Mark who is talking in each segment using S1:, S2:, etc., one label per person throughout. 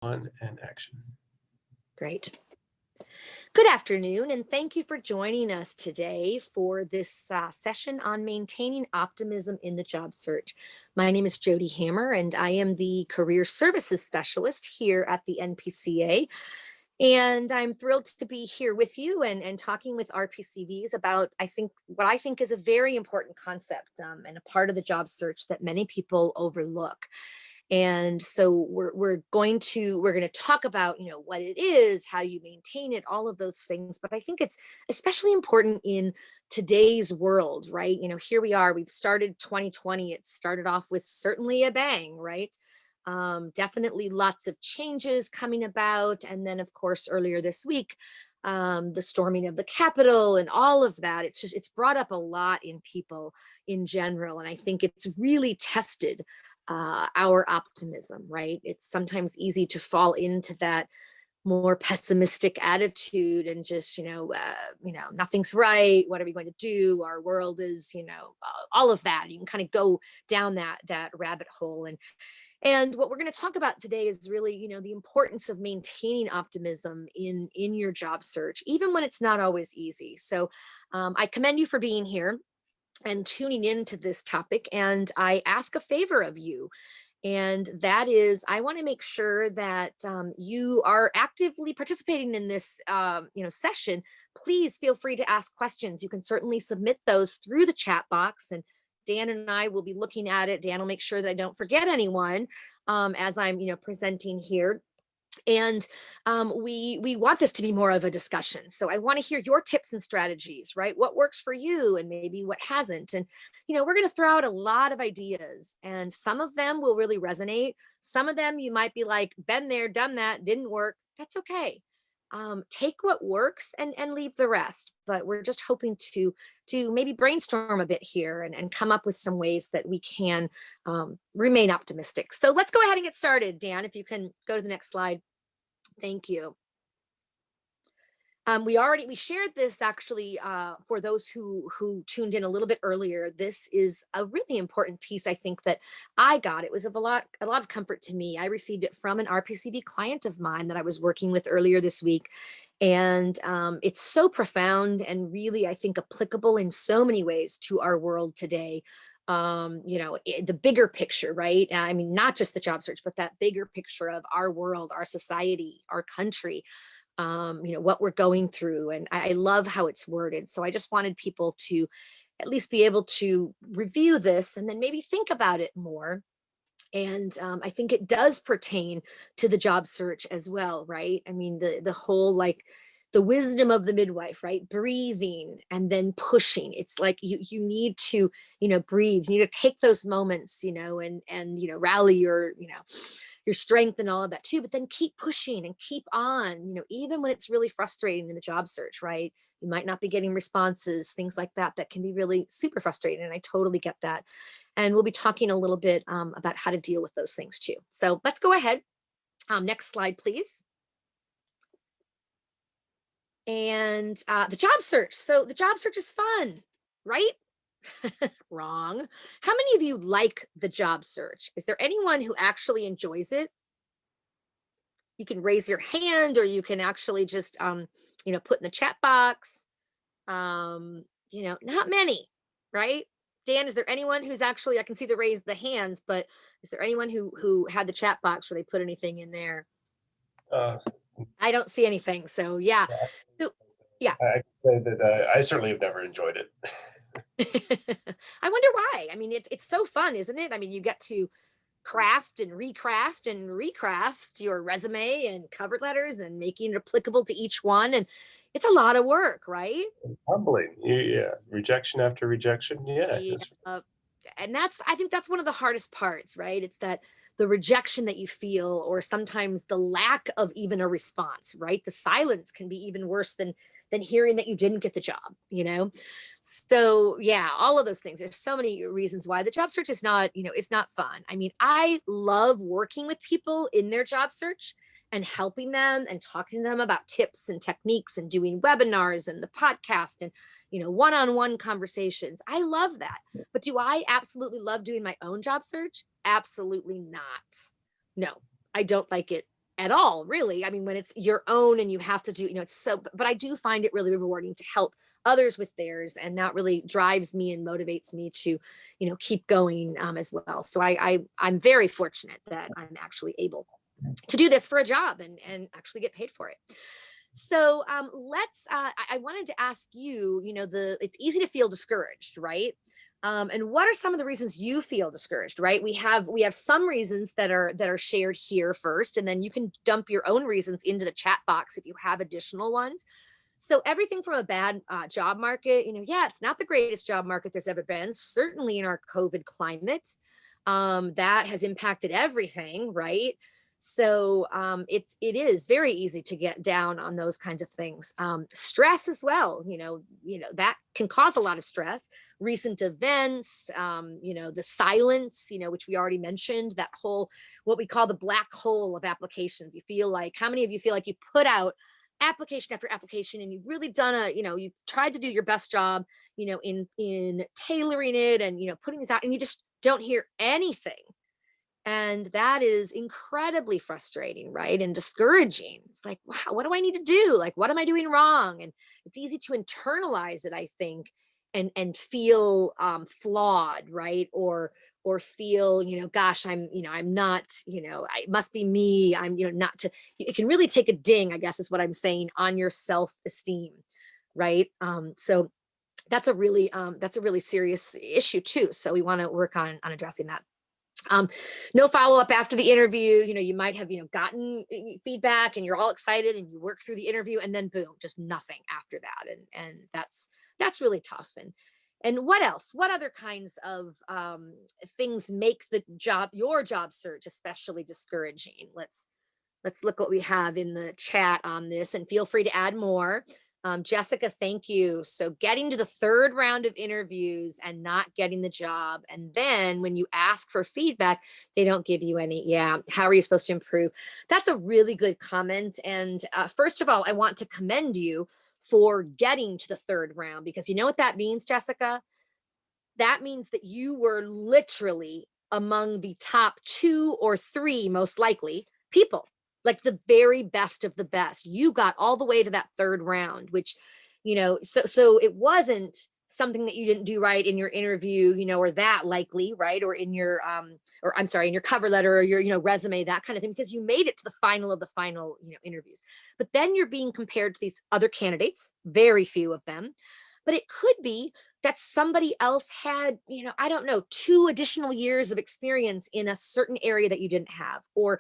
S1: On and action.
S2: Great. Good afternoon, and thank you for joining us today for this session on maintaining optimism in the job search. My name is Jody Hammer, and I am the Career Services Specialist here at the NPCA. And I'm thrilled to be here with you and talking with RPCVs about, what I think is a very important concept and a part of the job search that many people overlook. And so we're going to talk about, what it is, how you maintain it, all of those things. But I think it's especially important in today's world, right? Here we are, we've started 2020. It started off with certainly a bang, right? Definitely lots of changes coming about. And then, of course, earlier this week, the storming of the Capitol and all of that. It's brought up a lot in people in general. And I think it's really tested our optimism, right? It's sometimes easy to fall into that more pessimistic attitude and just, nothing's right. What are we going to do? Our world is, all of that. You can kind of go down that rabbit hole. And what we're going to talk about today is really, the importance of maintaining optimism in your job search, even when it's not always easy. So I commend you for being here and tuning into this topic. And I ask a favor of you. And that is, I want to make sure that you are actively participating in this, session. Please feel free to ask questions. You can certainly submit those through the chat box, and Dan and I will be looking at it. Dan will make sure that I don't forget anyone as I'm, presenting here. And we want this to be more of a discussion. So I want to hear your tips and strategies, right? What works for you and maybe what hasn't. And, we're going to throw out a lot of ideas, and some of them will really resonate. Some of them you might be like, been there, done that, didn't work. That's okay. Take what works and leave the rest. But we're just hoping to maybe brainstorm a bit here and come up with some ways that we can remain optimistic. So let's go ahead and get started. Dan, if you can go to the next slide. Thank you. We shared this actually for those who tuned in a little bit earlier. This is a really important piece, I think, that I got. It was of a lot of comfort to me. I received it from an RPCV client of mine that I was working with earlier this week. And it's so profound and really, I think, applicable in so many ways to our world today. The bigger picture, right? I mean, not just the job search, but that bigger picture of our world, our society, our country, what we're going through. And I love how it's worded. So I just wanted people to at least be able to review this and then maybe think about it more. And I think it does pertain to the job search as well, right? I mean, the whole the wisdom of the midwife, right? Breathing and then pushing. It's like you need to, breathe. You need to take those moments, and rally your strength and all of that too, but then keep pushing and keep on, even when it's really frustrating in the job search, right? You might not be getting responses, things like that can be really super frustrating. And I totally get that. And we'll be talking a little bit about how to deal with those things too. So let's go ahead. Next slide, please. And the job search. So the job search is fun, right? Wrong. How many of you like the job search? Is there anyone who actually enjoys it? You can raise your hand, or you can actually just, put in the chat box. Not many, right? Dan, is there anyone who's actually, I can see the hands, but is there anyone who had the chat box where they put anything in there? I don't see anything. So yeah.
S1: Yeah. I can say that I certainly have never enjoyed it.
S2: I wonder why. I mean, it's so fun, isn't it? I mean, you get to craft and recraft your resume and cover letters and making it applicable to each one. And it's a lot of work, right?
S1: It's humbling. Yeah. Rejection after rejection. Yeah.
S2: And I think that's one of the hardest parts, right? It's that the rejection that you feel, or sometimes the lack of even a response, right? The silence can be even worse than hearing that you didn't get the job, So yeah, all of those things. There's so many reasons why the job search is not, it's not fun. I mean, I love working with people in their job search and helping them and talking to them about tips and techniques and doing webinars and the podcast and one-on-one conversations. I love that. But do I absolutely love doing my own job search? Absolutely not. No, I don't like it at all, really. I mean, when it's your own and you have to do, it's so, but I do find it really rewarding to help others with theirs. And that really drives me and motivates me to, keep going as well. So I'm very fortunate that I'm actually able to do this for a job and actually get paid for it. So I wanted to ask you, it's easy to feel discouraged, right? And what are some of the reasons you feel discouraged, right? We have some reasons that are shared here first, and then you can dump your own reasons into the chat box if you have additional ones. So everything from a bad job market, yeah, it's not the greatest job market there's ever been, certainly in our COVID climate. That has impacted everything, right? So it is very easy to get down on those kinds of things. Stress as well, that can cause a lot of stress. Recent events, the silence, which we already mentioned, that whole what we call the black hole of applications. You feel like, how many of you feel like you put out application after application and you've really done you've tried to do your best job, in tailoring it and putting this out, and you just don't hear anything. And that is incredibly frustrating, right? And discouraging. It's like, wow, what do I need to do? Like, what am I doing wrong? And it's easy to internalize it, I think, and feel flawed, right? Or feel, gosh, I'm not, it must be me. I'm, not to, it can really take a ding, I guess is what I'm saying, on your self-esteem, right? So that's a really serious issue too. So we want to work on addressing that. No follow-up after the interview. You might have, gotten feedback and you're all excited and you work through the interview, and then boom, just nothing after that. And that's really tough. And what else? What other kinds of things make your job search especially discouraging? Let's look what we have in the chat on this, and feel free to add more. Jessica, thank you. So getting to the third round of interviews and not getting the job. And then when you ask for feedback, they don't give you any. Yeah. How are you supposed to improve? That's a really good comment. And first of all, I want to commend you for getting to the third round, because you know what that means, Jessica? That means that you were literally among the top 2 or 3, most likely, people, like the very best of the best. You got all the way to that third round, which, so it wasn't something that you didn't do right in your interview, or that likely, right? Or in your, or I'm sorry, in your cover letter or your, resume, that kind of thing, because you made it to the final of the final, interviews. But then you're being compared to these other candidates, very few of them. But it could be that somebody else had, I don't know, 2 additional years of experience in a certain area that you didn't have, or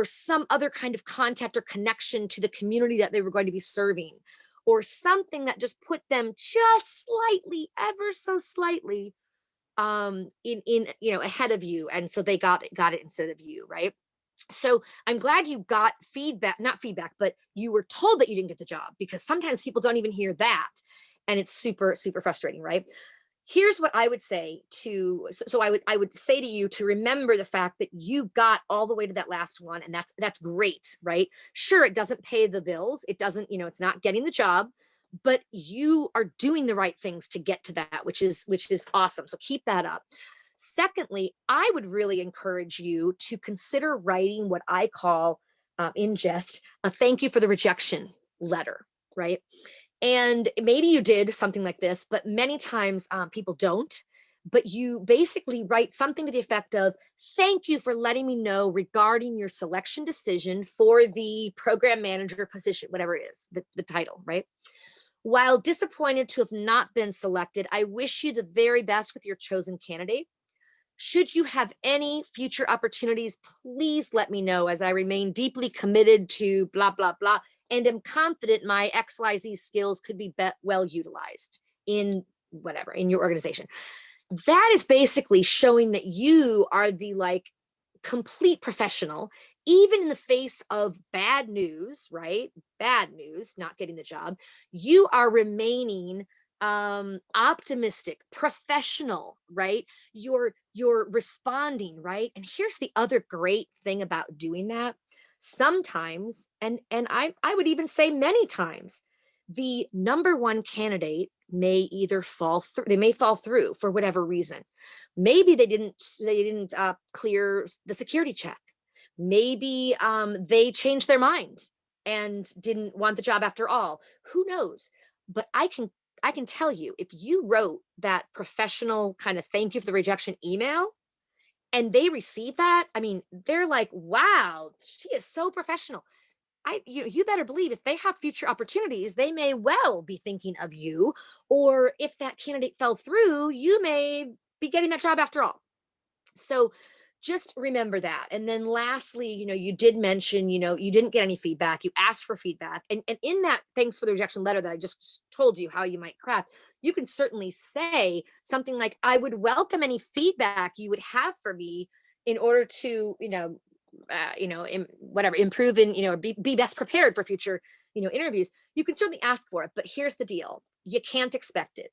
S2: some other kind of contact or connection to the community that they were going to be serving, or something that just put them just slightly, ever so slightly, in ahead of you, and so they got it instead of you, right? So I'm glad you got feedback, not feedback, but you were told that you didn't get the job, because sometimes people don't even hear that. And it's super, super frustrating, right? Here's what I would say so I would say to you to remember the fact that you got all the way to that last one, and that's great, right? Sure, it doesn't pay the bills. It doesn't, it's not getting the job, but you are doing the right things to get to that, which is awesome. So keep that up. Secondly, I would really encourage you to consider writing what I call, in jest, a thank you for the rejection letter, right? And maybe you did something like this, but many times people don't. But you basically write something to the effect of, thank you for letting me know regarding your selection decision for the program manager position, whatever it is, the title, right? While disappointed to have not been selected, I wish you the very best with your chosen candidate. Should you have any future opportunities, please let me know, as I remain deeply committed to blah, blah, blah, and am confident my XYZ skills could be well utilized in whatever, in your organization. That is basically showing that you are the complete professional, even in the face of bad news, right? Bad news, not getting the job. You are remaining optimistic, professional, right? You're responding, right? And here's the other great thing about doing that. Sometimes, and I would even say many times, the number one candidate may either fall through, they may fall through for whatever reason. Maybe they didn't clear the security check. Maybe they changed their mind and didn't want the job after all. Who knows? But I can tell you, if you wrote that professional kind of thank you for the rejection email and they receive that, I mean, they're like, wow, she is so professional. You better believe if they have future opportunities, they may well be thinking of you. Or if that candidate fell through, you may be getting that job after all. So just remember that. And then lastly, you did mention, you didn't get any feedback. You asked for feedback. And in that thanks for the rejection letter that I just told you how you might craft, you can certainly say something like, I would welcome any feedback you would have for me in order to, whatever, improve and, or be best prepared for future, interviews. You can certainly ask for it, but here's the deal. You can't expect it.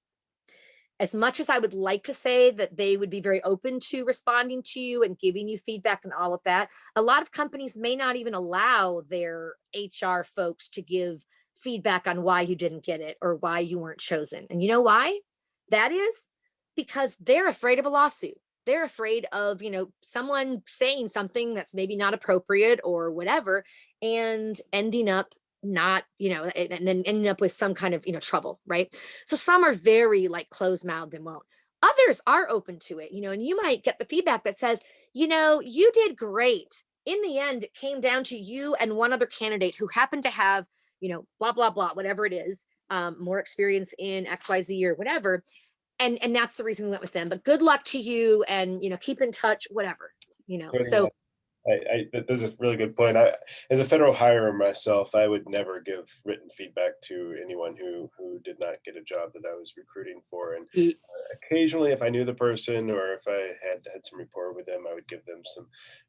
S2: As much as I would like to say that they would be very open to responding to you and giving you feedback and all of that, a lot of companies may not even allow their HR folks to give feedback on why you didn't get it or why you weren't chosen. And you know why? That is because they're afraid of a lawsuit. They're afraid of, someone saying something that's maybe not appropriate or whatever and ending up not, and then ending up with some kind of, trouble, right? So some are very like closed mouthed and won't. Others are open to it, and you might get the feedback that says, you did great. In the end, it came down to you and one other candidate who happened to have, blah, blah, blah, whatever it is, more experience in XYZ or whatever. And that's the reason we went with them. But good luck to you and, keep in touch, whatever, so
S1: That's a really good point. As a federal hirer myself, I would never give written feedback to anyone who did not get a job that I was recruiting for. And occasionally, if I knew the person or if I had some rapport with them, I would give them some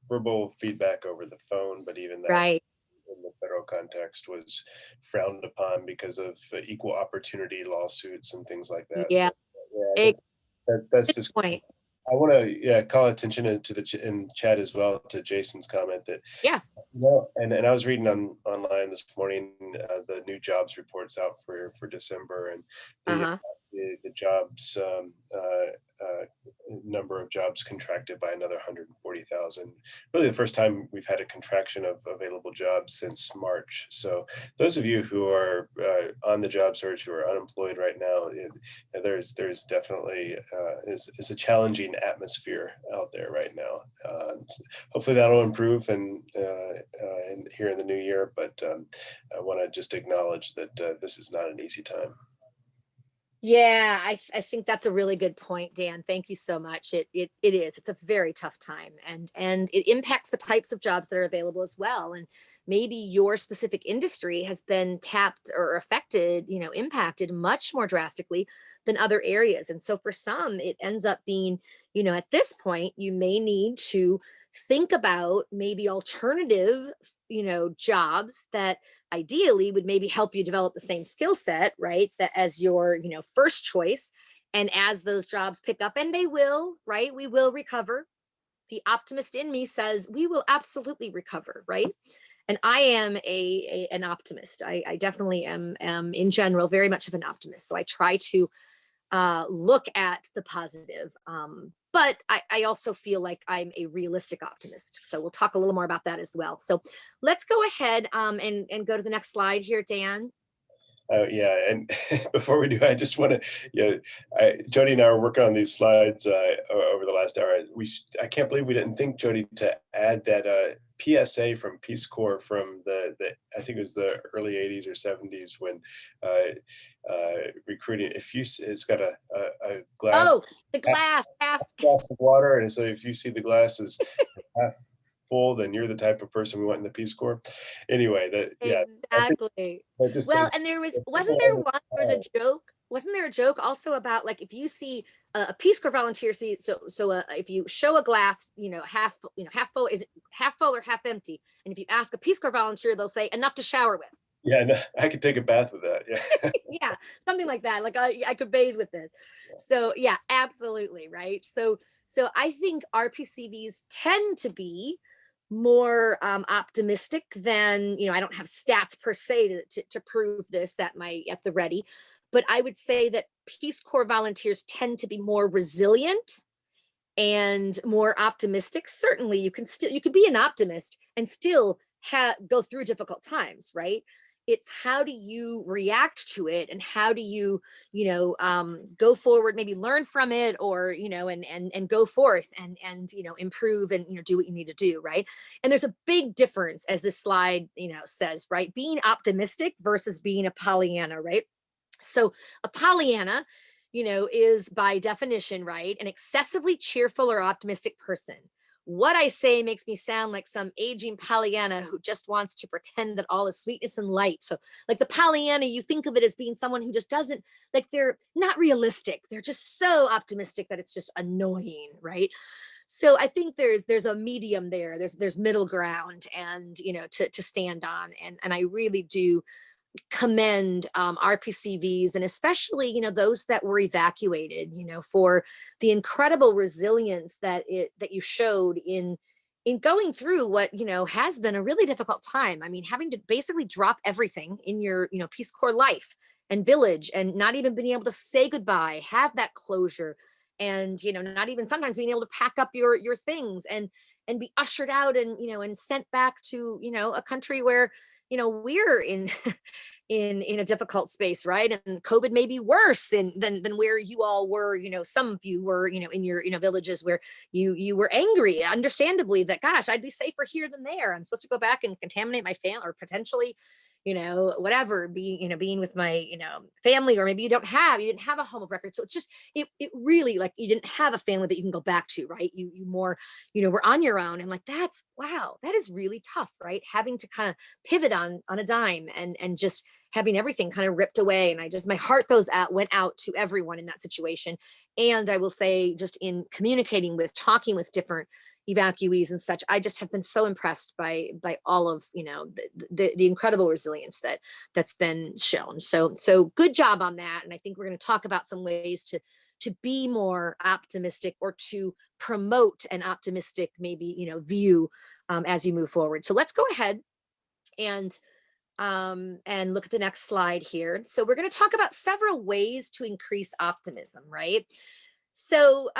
S1: verbal feedback over the phone. But even that,
S2: right.
S1: in the federal context, was frowned upon because of equal opportunity lawsuits and things like that.
S2: Yeah.
S1: So yeah,
S2: Good
S1: that's just.
S2: point.
S1: I want to call attention to in chat as well to Jason's comment that
S2: Yeah.
S1: and I was reading online this morning the new jobs reports out for December and the
S2: Uh-huh.
S1: the jobs number of jobs contracted by another 140,000. Really, the first time we've had a contraction of available jobs since March. So those of you who are on the job search, who are unemployed right now, there's definitely is a challenging atmosphere out there right now. Hopefully that'll improve and here in the new year. But I want to just acknowledge that this is not an easy time.
S2: Yeah, I think that's a really good point, Dan. Thank you so much. It is. It's a very tough time, and it impacts the types of jobs that are available as well. And maybe your specific industry has been tapped or affected, impacted much more drastically than other areas. And so for some, it ends up being, at this point, you may need to think about maybe alternative, jobs that ideally would maybe help you develop the same skill set, right? That as your, first choice. And as those jobs pick up, and they will, right? We will recover. The optimist in me says we will absolutely recover, right? And I am an optimist. I definitely am in general very much of an optimist. So I try to look at the positive. But I also feel like I'm a realistic optimist. So we'll talk a little more about that as well. So let's go ahead and go to the next slide here, Dan.
S1: Yeah, and before we do, I just want to, Jody and I were working on these slides over the last hour. I can't believe we didn't think, Jody, to add that PSA from Peace Corps from the I think it was the early '80s or '70s when recruiting. It's got a glass.
S2: Oh, the glass half.
S1: Glass of water, and so if you see the glass is half full, then you're the type of person we want in the Peace Corps. Anyway,
S2: Exactly.
S1: that just
S2: Well,
S1: says,
S2: and there was a joke. Wasn't there a joke also about like if you see a Peace Corps volunteer see if you show a glass, half full, is it half full or half empty? And if you ask a Peace Corps volunteer, they'll say enough to shower with.
S1: Yeah, no, I could take a bath with that. Yeah.
S2: Yeah, something like that. Like I could bathe with this. So yeah, absolutely. Right. So I think RPCVs tend to be more optimistic than, I don't have stats per se to prove this at the ready, but I would say that Peace Corps volunteers tend to be more resilient and more optimistic. Certainly you can be an optimist and still go through difficult times, right? It's how do you react to it, and how do you, go forward, maybe learn from it, or, and go forth and, improve and, do what you need to do, right? And there's a big difference, as this slide, says, right? Being optimistic versus being a Pollyanna, right? So a Pollyanna, is by definition, right, an excessively cheerful or optimistic person. What I say makes me sound like some aging Pollyanna who just wants to pretend that all is sweetness and light. So, like the Pollyanna, you think of it as being someone who just doesn't, like, they're not realistic. They're just so optimistic that it's just annoying, right? So I think there's a medium there. There's middle ground, and to stand on, and I really do commend RPCVs, and especially those that were evacuated, for the incredible resilience that you showed in going through what has been a really difficult time. I mean, having to basically drop everything in your Peace Corps life and village, and not even being able to say goodbye, have that closure, and not even sometimes being able to pack up your things and be ushered out, and and sent back to a country where we're in in a difficult space, right? And COVID may be worse than where you all were. Some of you were in your villages where you were angry, understandably, that gosh, I'd be safer here than there. I'm supposed to go back and contaminate my family, or potentially whatever, being with my family, or maybe you didn't have a home of record. So it's just, it really, like, you didn't have a family that you can go back to, right? You more were on your own, and like, that's, wow, that is really tough, right? Having to kind of pivot on a dime, and just having everything kind of ripped away. And my heart went out to everyone in that situation. And I will say, just in communicating with, talking with different evacuees and such, I just have been so impressed by all of the incredible resilience that's been shown. So good job on that. And I think we're going to talk about some ways to be more optimistic, or to promote an optimistic, maybe view, as you move forward. So let's go ahead and look at the next slide here. So we're going to talk about several ways to increase optimism, right? So,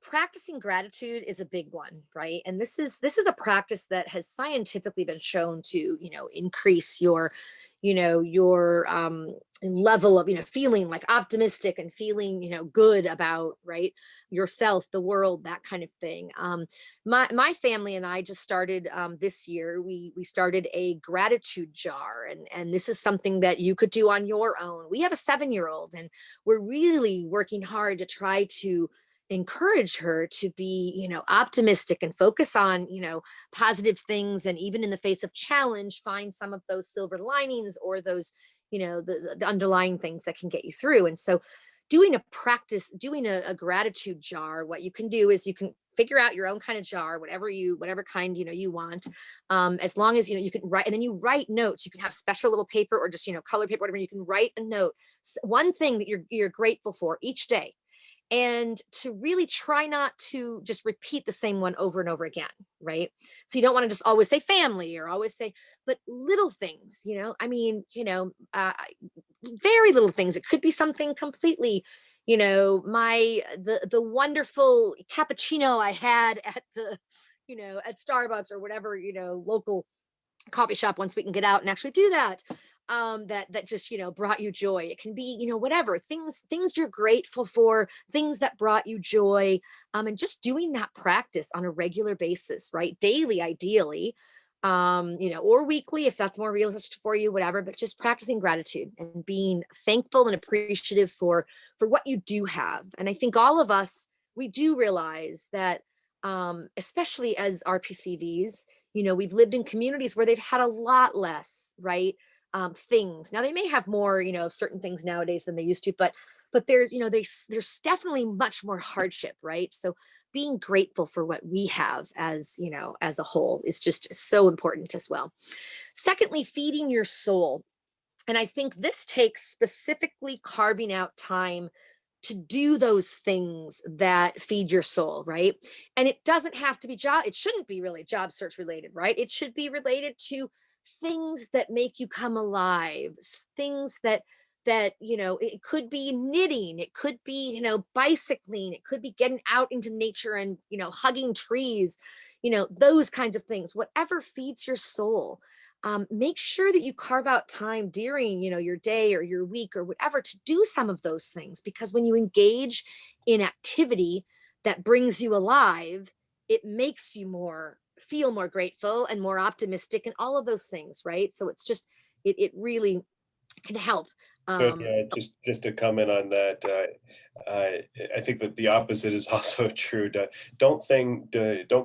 S2: practicing gratitude is a big one, right? And this is a practice that has scientifically been shown to, increase your level of, feeling like optimistic, and feeling, good about, right, yourself, the world, that kind of thing. My family and I just started, this year. We started a gratitude jar, and this is something that you could do on your own. We have a 7-year-old, and we're really working hard to try to encourage her to be optimistic, and focus on positive things, and even in the face of challenge, find some of those silver linings, or those the underlying things that can get you through. And so doing a gratitude jar, what you can do is you can figure out your own kind of jar, whatever kind you want, as long as you can write, and then you write notes. You can have special little paper, or just color paper, whatever. You can write a note, one thing that you're grateful for each day, and to really try not to just repeat the same one over and over again, right? So you don't want to just always say family, or always say, but little things, I mean, very little things. It could be something completely, the wonderful cappuccino I had at the at Starbucks, or whatever local coffee shop, once we can get out and actually do that, that just brought you joy. It can be whatever things you're grateful for, things that brought you joy, and just doing that practice on a regular basis, right? Daily, ideally, or weekly, if that's more realistic for you, whatever. But just practicing gratitude, and being thankful and appreciative for what you do have. And I think all of us, we do realize that, especially as RPCVs, we've lived in communities where they've had a lot less, right? Things. Now they may have more, of certain things nowadays than they used to, but there's definitely much more hardship, right? So being grateful for what we have, as a whole, is just so important as well. Secondly, feeding your soul. And I think this takes specifically carving out time to do those things that feed your soul, right? And it doesn't have to be it shouldn't be really job search related, right? It should be related to things that make you come alive, things that, it could be knitting, it could be, bicycling, it could be getting out into nature and, hugging trees, those kinds of things, whatever feeds your soul. Make sure that you carve out time during, your day or your week or whatever to do some of those things, because when you engage in activity that brings you alive, it makes you feel more grateful and more optimistic and all of those things, right? So it's just, it really can help.
S1: Good.
S2: Um,
S1: Yeah, just to comment on that, I think that the opposite is also true. Don't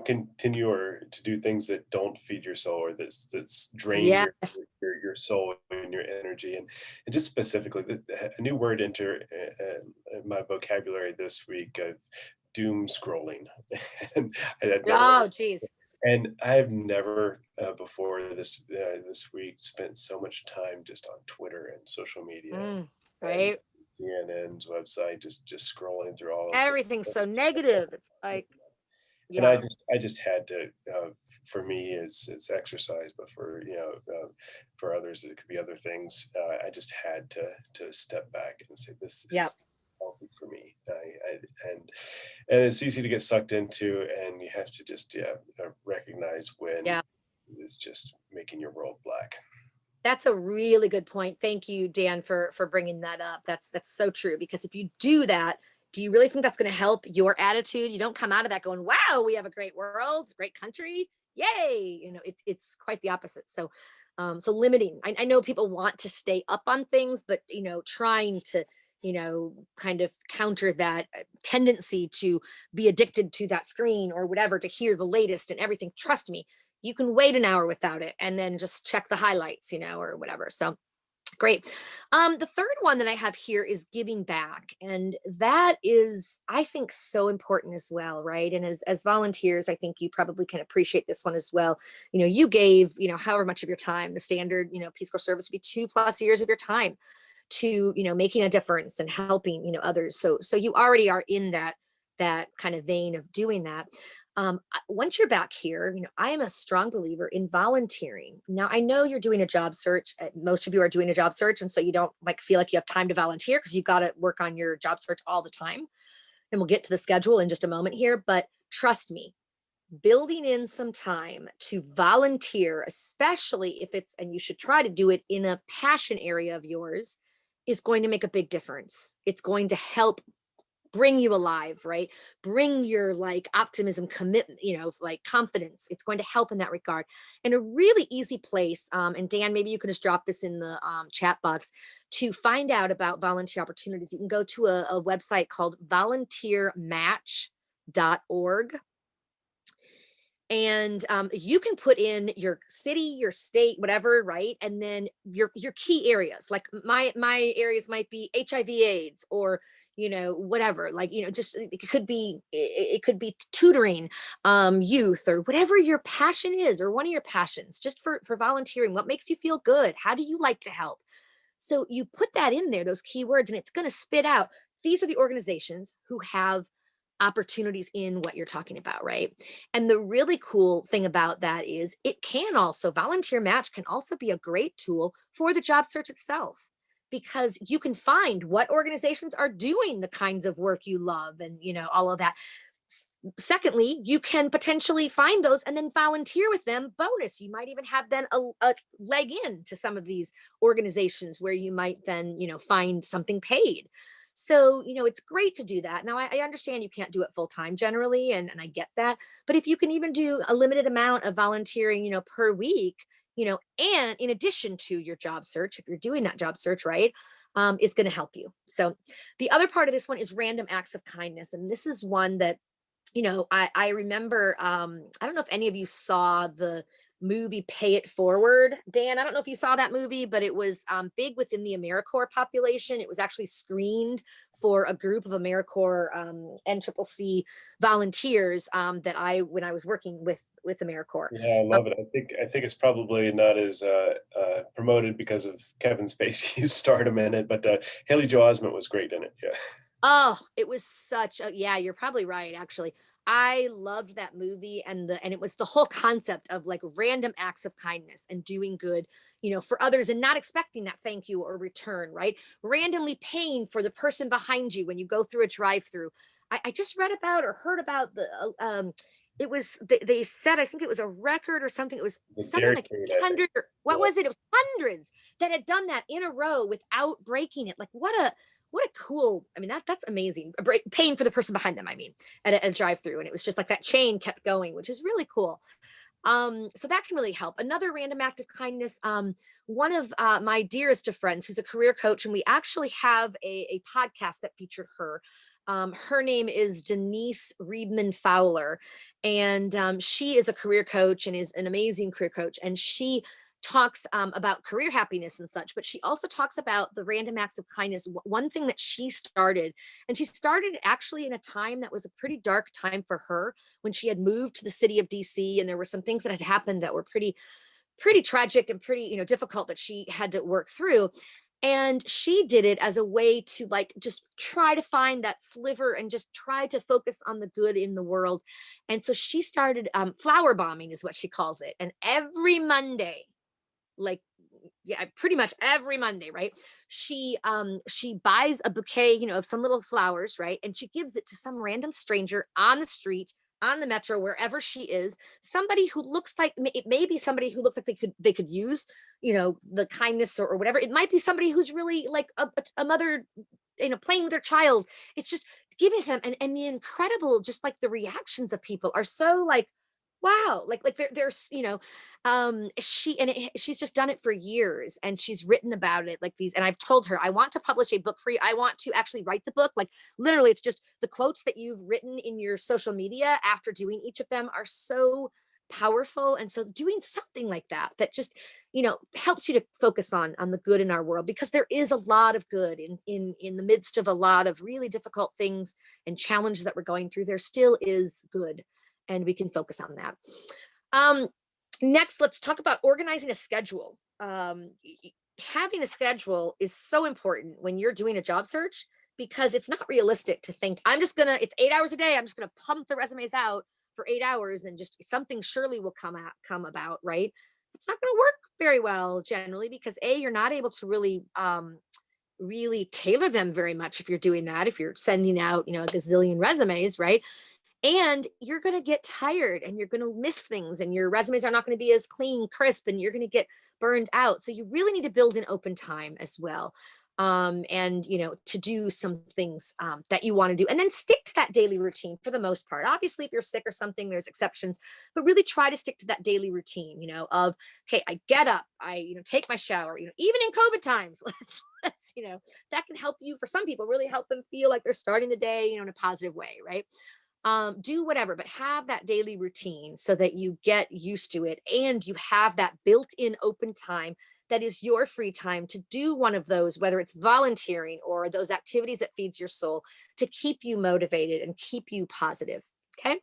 S1: continue or to do things that don't feed your soul, or that's drain
S2: yes.
S1: your soul and your energy. And just specifically, a new word enter in my vocabulary this week: doom scrolling. And I'd never heard.
S2: Oh, geez.
S1: And I've never before this week spent so much time just on Twitter and social media and
S2: Right.
S1: CNN's website, just scrolling through all of the.
S2: Everything's so negative. It's like,
S1: And I
S2: yeah,
S1: just had to. For me, it's exercise, but for others, it could be other things. I just had to step back and say, this
S2: yeah,
S1: is healthy for me. And it's easy to get sucked into, and you have to just recognize when
S2: yeah.
S1: it's just making your world black.
S2: That's a really good point. Thank you, Dan, for bringing that up. That's so true, because if you do that, do you really think that's going to help your attitude? You don't come out of that going, "Wow, we have a great world, great country, yay!" It's quite the opposite. So, so limiting. I know people want to stay up on things, but trying to kind of counter that tendency to be addicted to that screen or whatever, to hear the latest and everything. Trust me, you can wait an hour without it and then just check the highlights, or whatever. So great. The third one that I have here is giving back. And that is, I think, so important as well, right? And as volunteers, I think you probably can appreciate this one as well. You gave, however much of your time, the standard, Peace Corps service would be 2+ years of your time to, making a difference and helping, others. So you already are in that kind of vein of doing that. Once you're back here, I am a strong believer in volunteering. Now, I know you're doing a job search. Most of you are doing a job search, and so you don't feel like you have time to volunteer because you got to work on your job search all the time. And we'll get to the schedule in just a moment here, but trust me, building in some time to volunteer, especially if it's, and you should try to do it in a passion area of yours, is going to make a big difference. It's going to help bring you alive, right? Bring your optimism, commitment, confidence. It's going to help in that regard. And a really easy place, and Dan, maybe you can just drop this in the chat box to find out about volunteer opportunities. You can go to a website called volunteermatch.org, and you can put in your city, your state, whatever, right? And then your key areas, like my areas might be HIV/AIDS, or whatever, just it could be tutoring youth, or whatever your passion is, or one of your passions, just for volunteering. What makes you feel good? How do you like to help? So you put that in there, those keywords, and it's going to spit out, these are the organizations who have opportunities in what you're talking about, right? And the really cool thing about that is it can also, Volunteer Match can also be a great tool for the job search itself, because you can find what organizations are doing the kinds of work you love and, all of that. Secondly, you can potentially find those and then volunteer with them. Bonus, you might even have then a leg in to some of these organizations where you might then, find something paid. So, it's great to do that. Now, I understand you can't do it full time generally, and I get that. But if you can even do a limited amount of volunteering, per week, and in addition to your job search, if you're doing that job search, right, is going to help you. So the other part of this one is random acts of kindness. And this is one that I remember, I don't know if any of you saw the movie Pay It Forward. Dan, I don't know if you saw that movie, but it was big within the AmeriCorps population. It was actually screened for a group of AmeriCorps NCCC volunteers when I was working with AmeriCorps.
S1: Yeah, I love it. I think it's probably not as promoted because of Kevin Spacey's stardom in it, but Haley Joel Osment was great in it. Yeah.
S2: Oh, it was such a, yeah, you're probably right, actually. I loved that movie, and it was the whole concept of like random acts of kindness and doing good, for others and not expecting that thank you or return, right? Randomly paying for the person behind you when you go through a drive-through. I just read about or heard about it was they said, I think it was a record or something. It was
S1: The
S2: something
S1: Dairy
S2: like
S1: Queen, I think.
S2: 100 or what
S1: Yeah.
S2: was it? It was hundreds that had done that in a row without breaking it. Like what a cool, I mean, that's amazing. Paying for the person behind them, I mean, at a drive-through. And it was just like that chain kept going, which is really cool. So that can really help. Another random act of kindness. One of my dearest of friends, who's a career coach, and we actually have a podcast that featured her. Her name is Denise Reedman Fowler, and she is a career coach and is an amazing career coach. And she talks about career happiness and such, but she also talks about the random acts of kindness. One thing that she started, and she started actually in a time that was a pretty dark time for her when she had moved to the city of DC, and there were some things that had happened that were pretty tragic and pretty, difficult that she had to work through. And she did it as a way to like just try to find that sliver and just try to focus on the good in the world. And so she started flower bombing is what she calls it. And every Monday, like, yeah, pretty much every Monday, right? She buys a bouquet, of some little flowers, right? And she gives it to some random stranger on the street, on the metro, wherever she is, somebody who looks like, it may be somebody who looks like they could use, the kindness, or whatever. It might be somebody who's really like a mother, playing with their child. It's just giving it to them, and the incredible, just like the reactions of people are so like, wow, like there's, she's just done it for years, and she's written about it like these. And I've told her, I want to publish a book for you. I want to actually write the book. Like literally, it's just the quotes that you've written in your social media after doing each of them are so powerful. And so doing something like that just, helps you to focus on the good in our world, because there is a lot of good in the midst of a lot of really difficult things and challenges that we're going through. There still is good, and we can focus on that. Um, Next, let's talk about organizing a schedule. Having a schedule is so important when you're doing a job search, because it's not realistic to think it's 8 hours a day. I'm just gonna pump the resumes out for 8 hours and just something surely will come about, right? It's not gonna work very well generally, because you're not able to really tailor them very much if you're doing that, if you're sending out, a gazillion resumes, right? And you're going to get tired and you're going to miss things, and your resumes are not going to be as clean, crisp, and you're going to get burned out. So you really need to build in open time as well. And to do some things that you want to do, and then stick to that daily routine for the most part. Obviously, if you're sick or something, there's exceptions, but really try to stick to that daily routine, of, okay, I get up, I take my shower, even in COVID times. That can help you, for some people, really help them feel like they're starting the day, in a positive way, right? Do whatever, but have that daily routine so that you get used to it, and you have that built-in open time that is your free time to do one of those, whether it's volunteering or those activities that feeds your soul, to keep you motivated and keep you positive. Okay.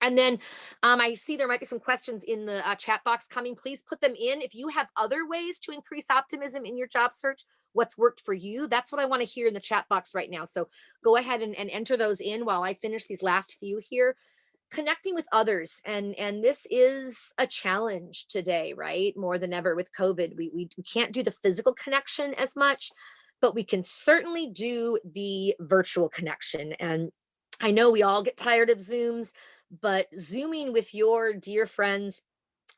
S2: And then I see there might be some questions in the chat box coming. Please put them in. If you have other ways to increase optimism in your job search, what's worked for you, that's what I want to hear in the chat box right now. So go ahead and enter those in while I finish these last few here. Connecting with others, and this is a challenge today, right? More than ever with COVID, we can't do the physical connection as much, but we can certainly do the virtual connection. And I know we all get tired of Zooms, but Zooming with your dear friends,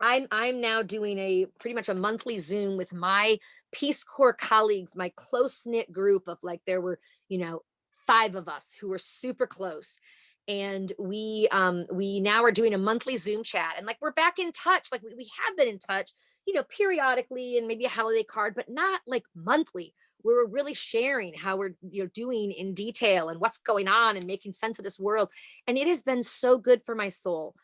S2: I'm now doing a pretty much a monthly Zoom with my Peace Corps colleagues, my close knit group of, like, there were, 5 of us who were super close. And we now are doing a monthly Zoom chat, and like we're back in touch. Like we have been in touch, periodically, and maybe a holiday card, but not like monthly. We're really sharing how we're doing in detail and what's going on and making sense of this world. And it has been so good for my soul,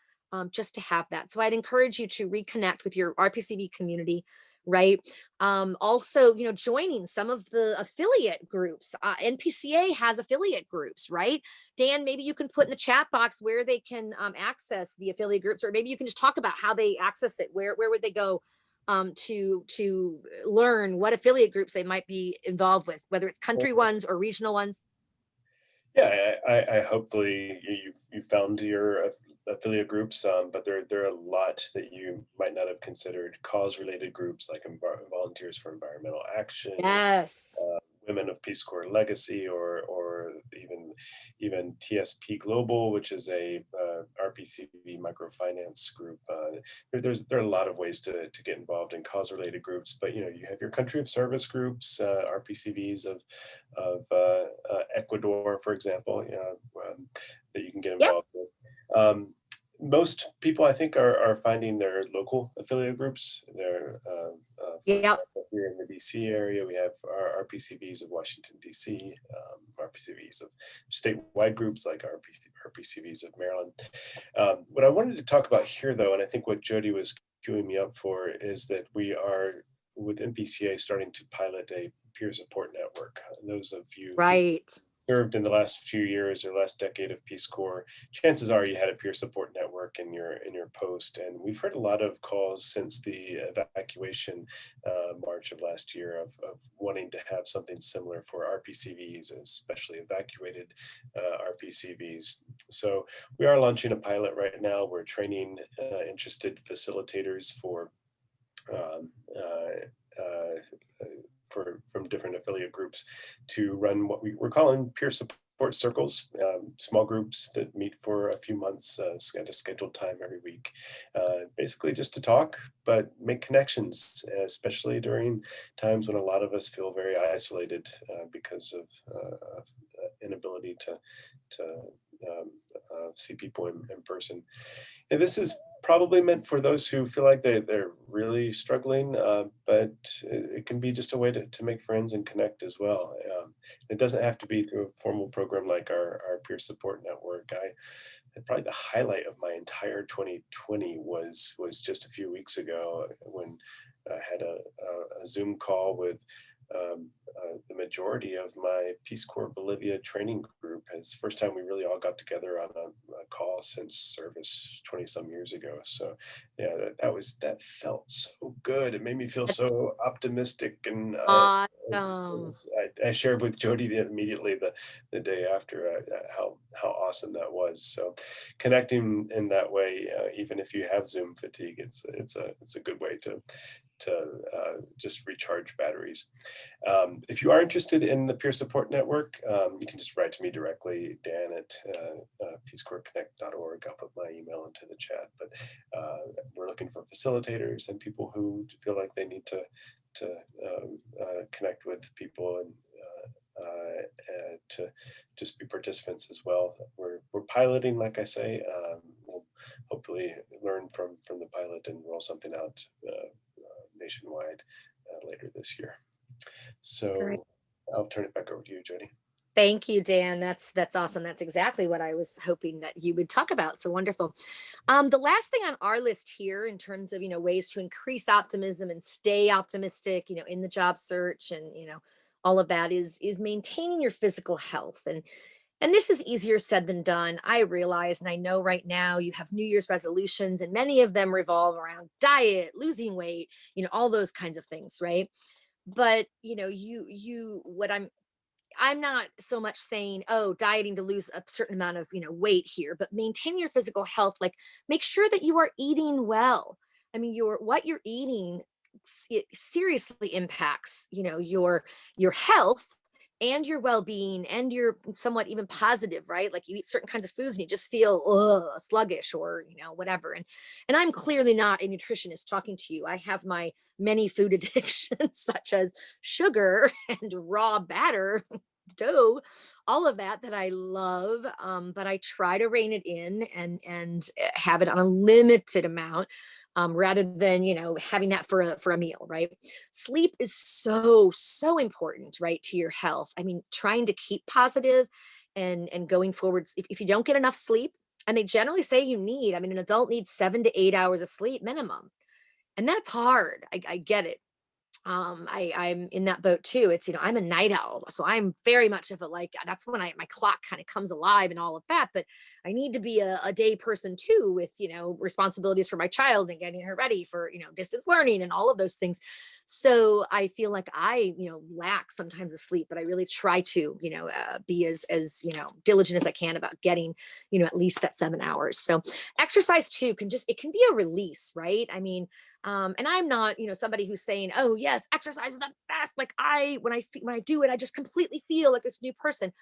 S2: just to have that. So I'd encourage you to reconnect with your RPCB community, right? Also, joining some of the affiliate groups. NPCA has affiliate groups, right? Dan, maybe you can put in the chat box where they can access the affiliate groups, or maybe you can just talk about how they access it. Where would they go to learn what affiliate groups they might be involved with, whether it's country ones or regional ones?
S1: Yeah, I hopefully you found your affiliate groups, but there are a lot that you might not have considered. Cause-related groups like Volunteers for Environmental Action,
S2: Yes.
S1: Women of Peace Corps Legacy, or even TSP Global, which is a RPCV microfinance group. There are a lot of ways to get involved in cause-related groups, but you have your country of service groups, RPCVs of Ecuador, for example, that you can get
S2: Yep.
S1: involved with. Most people, I think, are finding their local affiliate groups. For
S2: Yep.
S1: example, here in the DC area, we have our RPCVs of Washington, DC, RPCVs of statewide groups like RPCVs of Maryland. What I wanted to talk about here, though, and I think what Jody was queuing me up for, is that we are, with NPCA, starting to pilot a peer support network. Those of you who
S2: Right.
S1: served in the last few years or last decade of Peace Corps, chances are you had a peer support network in your post. And we've heard a lot of calls since the evacuation March of last year of wanting to have something similar for RPCVs, especially evacuated RPCVs. So we are launching a pilot right now. We're training interested facilitators um, uh, from different affiliate groups to run what we're calling peer support circles, small groups that meet for a few months at a scheduled time every week, basically just to talk, but make connections, especially during times when a lot of us feel very isolated because of inability to see people in person. And this is probably meant for those who feel like they're really struggling, but it can be just a way to make friends and connect as well. It doesn't have to be through a formal program like our peer support network. Probably the highlight of my entire 2020 was just a few weeks ago when I had a Zoom call with the majority of my Peace Corps Bolivia training group. It's the first time we really all got together on a call since service 20 some years ago. So yeah, that felt so good. It made me feel
S2: That's
S1: so optimistic, and
S2: awesome.
S1: I shared with Jody immediately the day after how awesome that was. So connecting in that way, even if you have Zoom fatigue, it's a good way to just recharge batteries. If you are interested in the peer support network, you can just write to me directly, Dan at peacecorpsconnect.org. I'll put my email into the chat. But we're looking for facilitators and people who feel like they need to connect with people and to just be participants as well. We're piloting, like I say. We'll hopefully learn from the pilot and roll something out nationwide later this year.
S2: Great.
S1: So I'll turn it back over to you, Jody.
S2: Thank you, Dan. That's awesome. That's exactly what I was hoping that you would talk about. So wonderful. The last thing on our list here, in terms of ways to increase optimism and stay optimistic, in the job search, and all of that, is maintaining your physical health. And this is easier said than done. I realize, and I know right now you have New Year's resolutions, and many of them revolve around diet, losing weight, all those kinds of things, right? But what I'm not so much saying, oh, dieting to lose a certain amount of, weight here, but maintain your physical health. Like, make sure that you are eating well. I mean, what you're eating, it seriously impacts, your health and your well-being, and your somewhat even positive, right? Like, you eat certain kinds of foods and you just feel sluggish, or whatever. And I'm clearly not a nutritionist talking to you. I have my many food addictions, such as sugar and raw batter, dough, all of that I love. But I try to rein it in, and have it on a limited amount, rather than having that for a meal, right? Sleep is so important, right, to your health. I mean, trying to keep positive and going forwards. If you don't get enough sleep, and they generally say you need, I mean, an adult needs 7 to 8 hours of sleep minimum, and that's hard. I get it. I'm in that boat too. It's, I'm a night owl. So I'm very much of a like, that's when my clock kind of comes alive and all of that. But I need to be a day person too, with, responsibilities for my child and getting her ready for, distance learning and all of those things. So I feel like I, lack sometimes of sleep, but I really try to, be as, diligent as I can about getting, at least that 7 hours. So exercise too it can be a release, right? I mean, and I'm not, somebody who's saying, "Oh, yes, exercise is the best." Like when I do it, I just completely feel like this new person.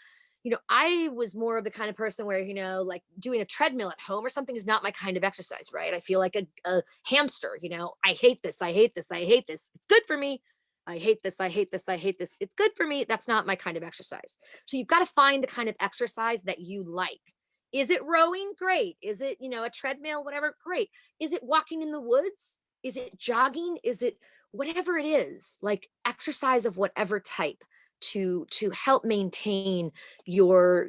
S2: I was more of the kind of person where, like doing a treadmill at home or something is not my kind of exercise, right? I feel like a hamster, I hate this, I hate this, I hate this. It's good for me. I hate this, I hate this, I hate this. It's good for me. That's not my kind of exercise. So you've got to find the kind of exercise that you like. Is it rowing? Great. Is it, a treadmill, whatever? Great. Is it walking in the woods? Is it jogging? Is it whatever it is, like exercise of whatever type to help maintain your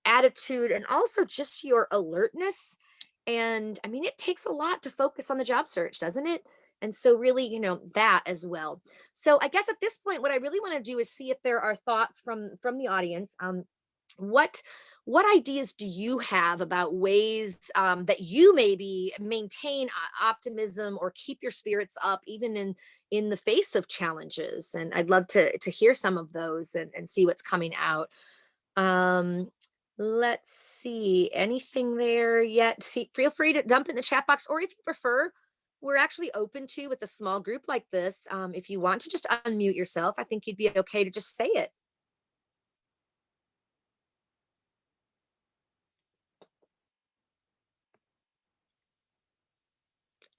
S2: attitude and also just your alertness. And I mean, it takes a lot to focus on the job search, doesn't it? And so really, that as well. So I guess at this point, what I really want to do is see if there are thoughts from the audience. What what ideas do you have about ways that you maybe maintain optimism or keep your spirits up even in the face of challenges? And I'd love to hear some of those and see what's coming out. um let's see, anything there yet? See, feel free to dump in the chat box, or if you prefer, we're actually open to, with a small group like this, if you want to just unmute yourself, I think you'd be okay to just say it.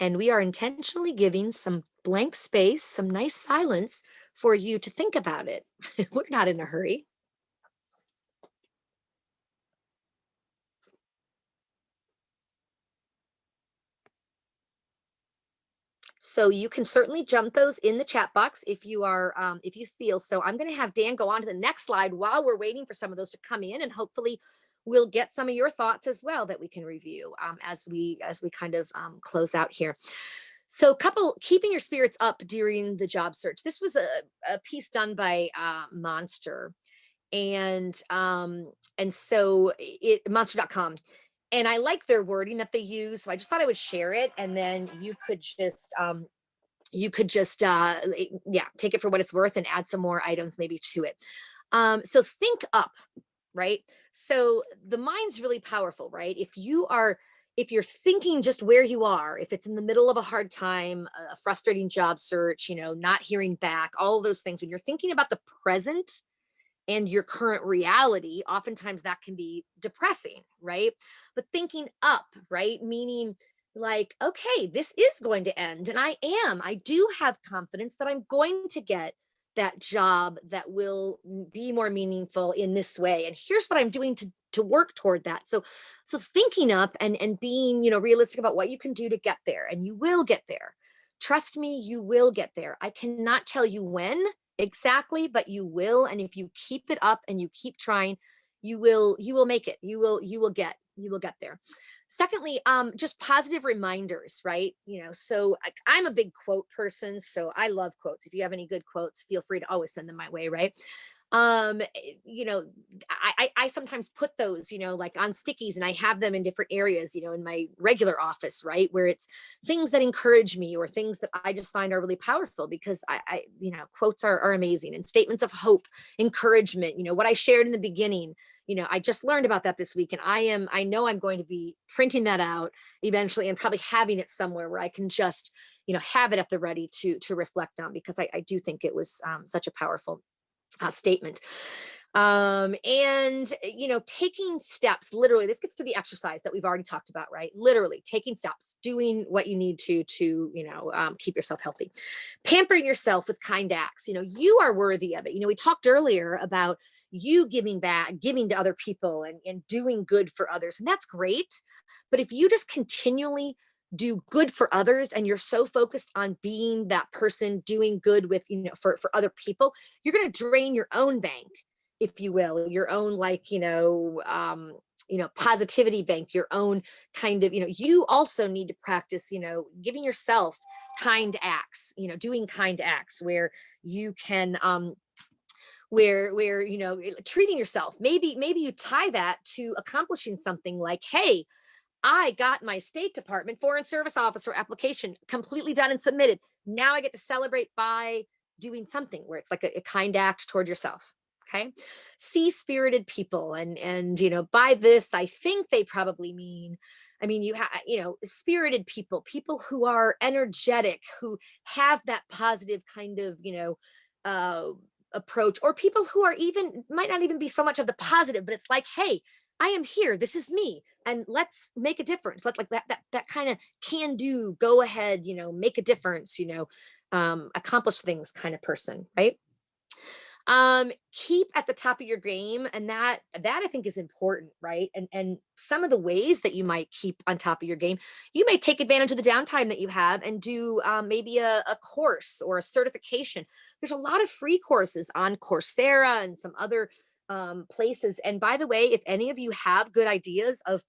S2: And we are intentionally giving some blank space, some nice silence for you to think about it. We're not in a hurry. So you can certainly jump those in the chat box if you feel so. I'm going to have Dan go on to the next slide while we're waiting for some of those to come in, and hopefully we'll get some of your thoughts as well that we can review as we kind of close out here. So, couple keeping your spirits up during the job search. This was a piece done by Monster, and so it monster.com, and I like their wording that they use, so I just thought I would share it, and then you could just yeah, take it for what it's worth and add some more items maybe to it. So think up, right? So the mind's really powerful, right? If you're thinking just where you are, if it's in the middle of a hard time, a frustrating job search, not hearing back, all of those things, when you're thinking about the present and your current reality, oftentimes that can be depressing, right? But thinking up, right? Meaning, like, okay, this is going to end. And I do have confidence that I'm going to get that job that will be more meaningful in this way. And here's what I'm doing to work toward that. So thinking up and being, realistic about what you can do to get there, and you will get there. Trust me, you will get there. I cannot tell you when exactly, but you will. And if you keep it up and you keep trying, you will make it. You will get there. Secondly, just positive reminders, right? So I'm a big quote person, so I love quotes. If you have any good quotes, feel free to always send them my way, right? um you know I sometimes put those, like on stickies, and I have them in different areas, in my regular office, right, where it's things that encourage me or things that I just find are really powerful, because quotes are amazing, and statements of hope, encouragement, what I shared in the beginning. I just learned about that this week, and I know I'm going to be printing that out eventually, and probably having it somewhere where I can just, have it at the ready to reflect on, because I do think it was such a powerful statement. And taking steps, literally, this gets to the exercise that we've already talked about, right? Literally taking steps, doing what you need to keep yourself healthy, pampering yourself with kind acts. You are worthy of it. We talked earlier about you giving back, giving to other people, and doing good for others, and that's great. But if you just continually do good for others, and you're so focused on being that person doing good with, for other people, you're going to drain your own bank, if you will, your own, like, positivity bank, your own kind of, you also need to practice, giving yourself kind acts, doing kind acts where you can, where treating yourself. Maybe you tie that to accomplishing something like, hey, I got my State Department Foreign Service Officer application completely done and submitted. Now I get to celebrate by doing something where it's like a kind act toward yourself. Okay. See spirited people. And by this, I think they probably mean, I mean, you have, spirited people, people who are energetic, who have that positive kind of, uh, approach, or people who are even, might not even be so much of the positive, but it's like, hey, I am here. This is me, and let's make a difference. Let like that kind of can do, go ahead, make a difference, accomplish things kind of person, right? Keep at the top of your game, and that I think is important, right? And some of the ways that you might keep on top of your game, you may take advantage of the downtime that you have and do maybe a course or a certification. There's a lot of free courses on Coursera and some other places. And by the way, if any of you have good ideas of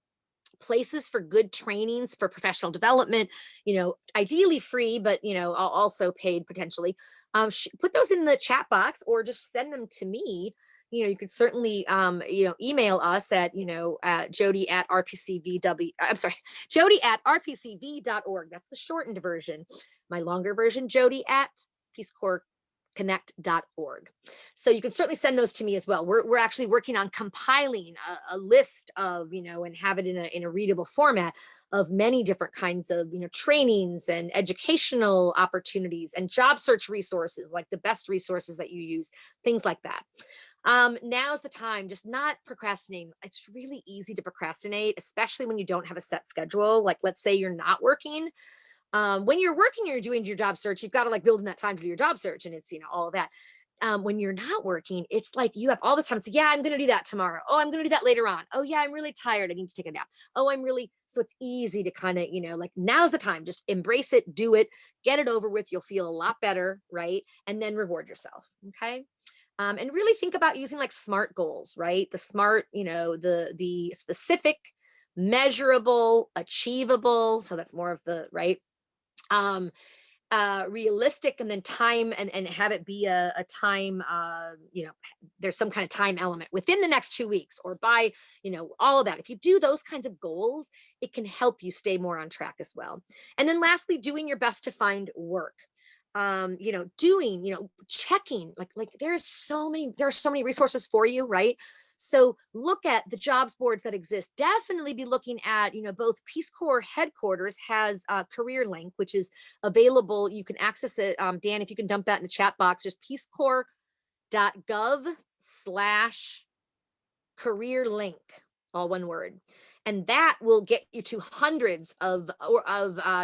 S2: places for good trainings for professional development, ideally free, but also paid potentially, put those in the chat box or just send them to me. You could certainly email us at Jody at rpcvw, I'm sorry, Jody at rpcv.org. That's the shortened version. My longer version, Jody at Peace Corps connect.org. So you can certainly send those to me as well. We're actually working on compiling a list of, and have it in a readable format of many different kinds of, trainings and educational opportunities and job search resources, like the best resources that you use, things like that. Now's the time, just not procrastinating. It's really easy to procrastinate, especially when you don't have a set schedule. Like, let's say you're not working. When you're working, you're doing your job search, you've got to like build in that time to do your job search, and it's all of that. When you're not working, it's like you have all this time to say, yeah, I'm going to do that tomorrow. Oh, I'm going to do that later on. Oh yeah, I'm really tired, I need to take a nap. Oh, so it's easy to kind of, like, now's the time, just embrace it, do it, get it over with. You'll feel a lot better, right? And then reward yourself. Okay. And really think about using like SMART goals, right? The SMART, the specific, measurable, achievable. So that's more of the right, realistic, and then time, and have it be a time, there's some kind of time element within the next 2 weeks, or by, all of that. If you do those kinds of goals, it can help you stay more on track as well. And then lastly, doing your best to find work. Doing, checking, like there are so many resources for you, right? So look at the jobs boards that exist. Definitely be looking at, both Peace Corps headquarters has a career link, which is available. You can access it. Dan, if you can dump that in the chat box, just peacecorps.gov/career link, all one word. And that will get you to hundreds of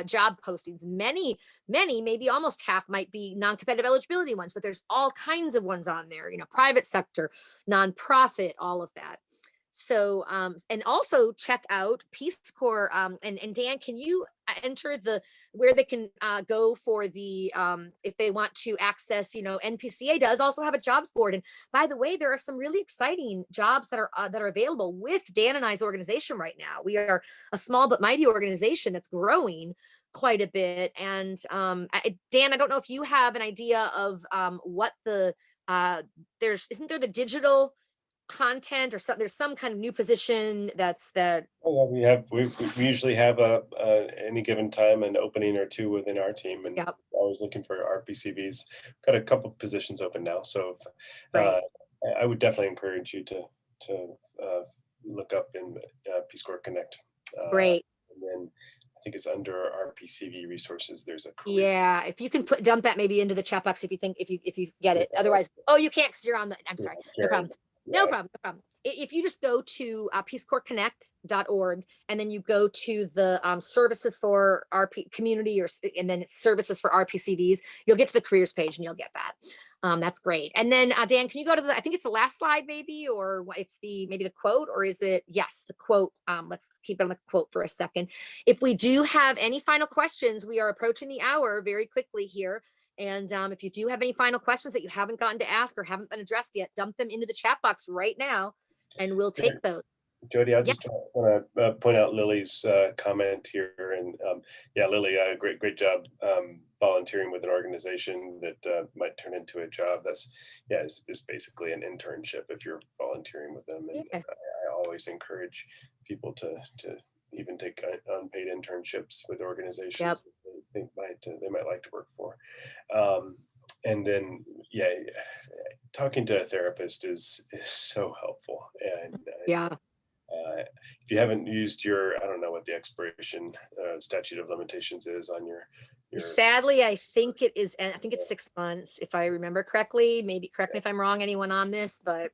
S2: job postings. Many, maybe almost half might be non-competitive eligibility ones, but there's all kinds of ones on there, private sector, nonprofit, all of that. So, and also check out Peace Corps. And Dan, can you enter where they can go for the, if they want to access, NPCA does also have a jobs board. And by the way, there are some really exciting jobs that are available with Dan and I's organization right now. We are a small but mighty organization that's growing quite a bit. And Dan, I don't know if you have an idea of what the, isn't there the digital content, or there's some kind of new position that.
S1: Oh, yeah, we usually have any given time an opening or two within our team, and
S2: Yep.
S1: always looking for RPCVs. Got a couple positions open now, so
S2: Right.
S1: I would definitely encourage you to look up in Peace Corps Connect,
S2: Great.
S1: and then I think it's under RPCV resources. There's a career.
S2: Yeah, if you can dump that maybe into the chat box, if you get it. Otherwise, oh, you can't because you're on the. I'm sorry. No problem. No problem. No problem. If you just go to peacecorpsconnect.org, and then you go to the services for RP community, and then it's services for RPCVs, you'll get to the careers page and you'll get that. That's great. And then Dan, can you go to I think it's the last slide maybe, or it's maybe the quote, or is it? Yes, the quote. Let's keep it on the quote for a second. If we do have any final questions, we are approaching the hour very quickly here. And if you do have any final questions that you haven't gotten to ask or haven't been addressed yet, dump them into the chat box right now, and we'll take those.
S1: Jody, I
S2: Yeah,
S1: just want to point out Lily's comment here, and yeah, Lily, great job volunteering with an organization that might turn into a job. That's yeah, is basically an internship if you're volunteering with them, and
S2: yeah,
S1: I always encourage people to even take unpaid internships with
S2: yep,
S1: organizations that they might like to work for. Um, and then yeah, talking to a therapist is so helpful, and
S2: yeah.
S1: if you haven't used your, I don't know what the expiration statute of limitations is on your.
S2: Sadly, I think it is, I think it's 6 months, if I remember correctly. Maybe correct me if I'm wrong, anyone on this, but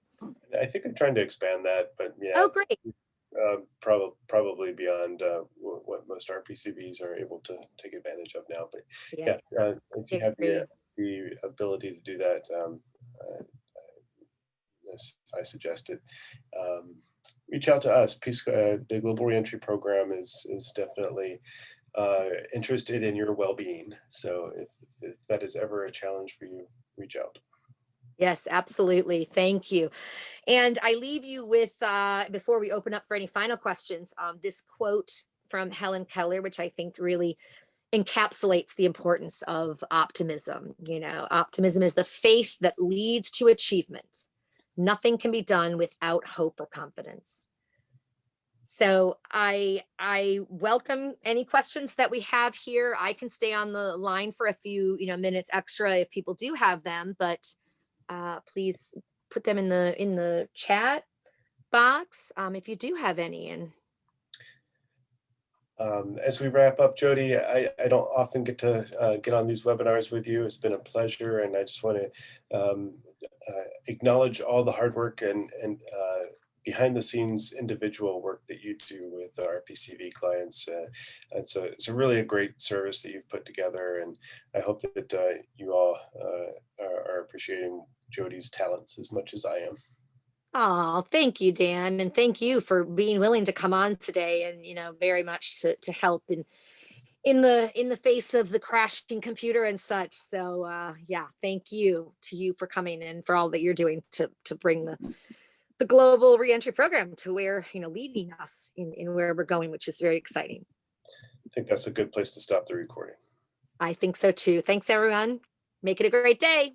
S1: I think they're trying to expand that, but yeah,
S2: oh, great.
S1: probably beyond what most RPCVs are able to take advantage of now. But
S2: Yeah,
S1: yeah, if you
S2: I
S1: have
S2: agree.
S1: the ability to do that, yes, I suggest it. Um, Reach out to us. The Global Reentry Program is definitely interested in your well-being. So if that is ever a challenge for you, reach out.
S2: Yes, absolutely. Thank you. And I leave you with, before we open up for any final questions, this quote from Helen Keller, which I think really encapsulates the importance of optimism. You know, optimism is the faith that leads to achievement. Nothing can be done without hope or confidence. So I welcome any questions that we have here. I can stay on the line for a few, minutes extra if people do have them, but please put them in the chat box, if you do have any. And
S1: As we wrap up, Jody, I don't often get to get on these webinars with you. It's been a pleasure, and I just want to acknowledge all the hard work and behind the scenes individual work that you do with our PCV clients. It's a really a great service that you've put together, and I hope that you all are appreciating Jody's talents as much as I am.
S2: oh, thank you, Dan, and thank you for being willing to come on today, and very much to help in the face of the crashing computer and such. So yeah, thank you to you for coming and for all that you're doing to bring the global reentry program to where leading us in where we're going, which is very exciting.
S1: I think that's a good place to stop the recording.
S2: I think so too. Thanks, everyone. Make it a great day.